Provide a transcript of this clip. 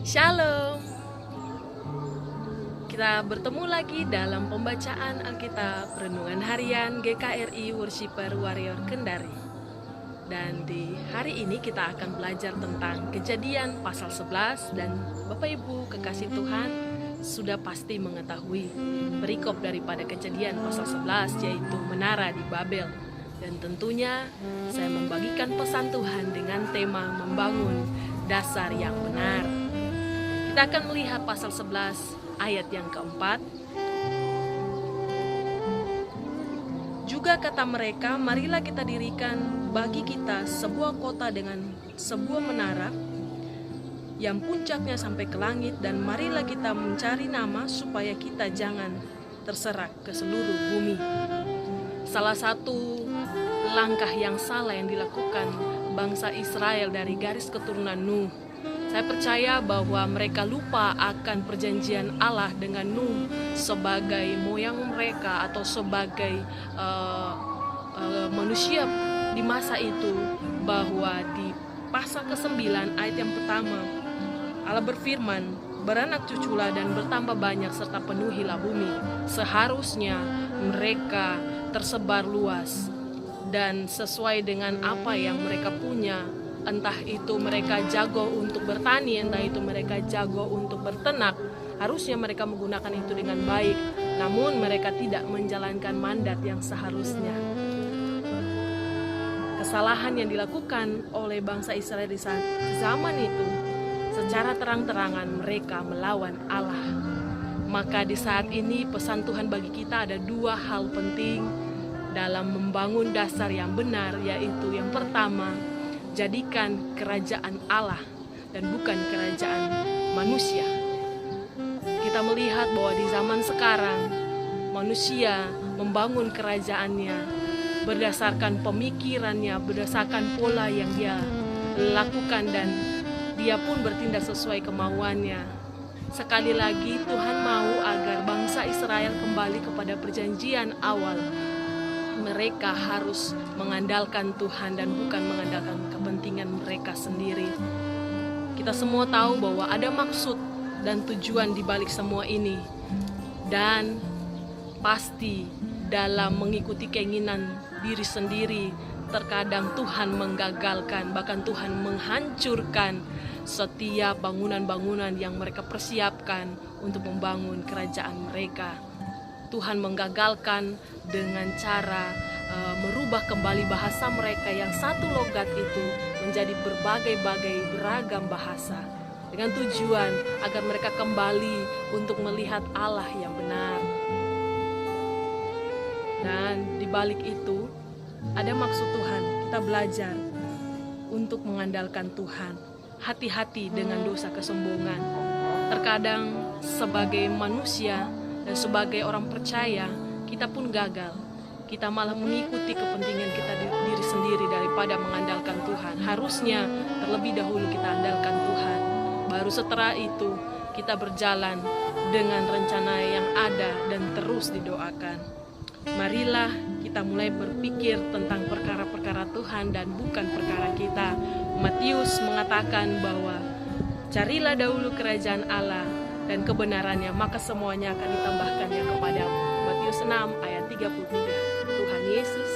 Shalom. Kita bertemu lagi dalam pembacaan Alkitab Renungan Harian GKRI Worshipper Warrior Kendari. Dan di hari ini kita akan belajar tentang Kejadian pasal 11. Dan Bapak Ibu kekasih Tuhan sudah pasti mengetahui perikop daripada Kejadian pasal 11, yaitu menara di Babel. Dan tentunya saya membagikan pesan Tuhan dengan tema membangun dasar yang benar. Kita akan melihat pasal 11 ayat yang keempat. Juga kata mereka, marilah kita dirikan bagi kita sebuah kota dengan sebuah menara yang puncaknya sampai ke langit, dan marilah kita mencari nama supaya kita jangan terserak ke seluruh bumi. Salah satu langkah yang salah yang dilakukan bangsa Israel dari garis keturunan Nuh, saya percaya bahwa mereka lupa akan perjanjian Allah dengan Nuh sebagai moyang mereka atau sebagai manusia di masa itu, bahwa di pasal ke-9 ayat yang pertama Allah berfirman, beranak cuculah dan bertambah banyak serta penuhilah bumi. Seharusnya mereka tersebar luas dan sesuai dengan apa yang mereka punya. Entah itu mereka jago untuk bertani, entah itu mereka jago untuk berternak, harusnya mereka menggunakan itu dengan baik. Namun mereka tidak menjalankan mandat yang seharusnya. Kesalahan yang dilakukan oleh bangsa Israel di zaman itu, secara terang-terangan mereka melawan Allah. Maka di saat ini pesan Tuhan bagi kita ada dua hal penting dalam membangun dasar yang benar, yaitu yang pertama, jadikan kerajaan Allah dan bukan kerajaan manusia. Kita melihat bahwa di zaman sekarang manusia membangun kerajaannya berdasarkan pemikirannya, berdasarkan pola yang dia lakukan, dan dia pun bertindak sesuai kemauannya. Sekali lagi Tuhan mau agar bangsa Israel kembali kepada perjanjian awal. Mereka harus mengandalkan Tuhan dan bukan mengandalkan kepentingan mereka sendiri. Kita semua tahu bahwa ada maksud dan tujuan di balik semua ini. Dan pasti dalam mengikuti keinginan diri sendiri, terkadang Tuhan menggagalkan, bahkan Tuhan menghancurkan setiap bangunan-bangunan yang mereka persiapkan untuk membangun kerajaan mereka. Tuhan menggagalkan dengan cara merubah kembali bahasa mereka yang satu logat itu menjadi berbagai-bagai beragam bahasa, dengan tujuan agar mereka kembali untuk melihat Allah yang benar. Dan di balik itu ada maksud Tuhan. Kita belajar untuk mengandalkan Tuhan. Hati-hati dengan dosa kesombongan. Terkadang sebagai manusia dan sebagai orang percaya, kita pun gagal. Kita malah mengikuti kepentingan kita diri sendiri daripada mengandalkan Tuhan. Harusnya terlebih dahulu kita andalkan Tuhan. Baru setelah itu kita berjalan dengan rencana yang ada dan terus didoakan. Marilah kita mulai berpikir tentang perkara-perkara Tuhan dan bukan perkara kita. Matius mengatakan bahwa carilah dahulu kerajaan Allah dan kebenarannya, maka semuanya akan ditambahkannya kepadamu. Matius 6 ayat 33. Tuhan Yesus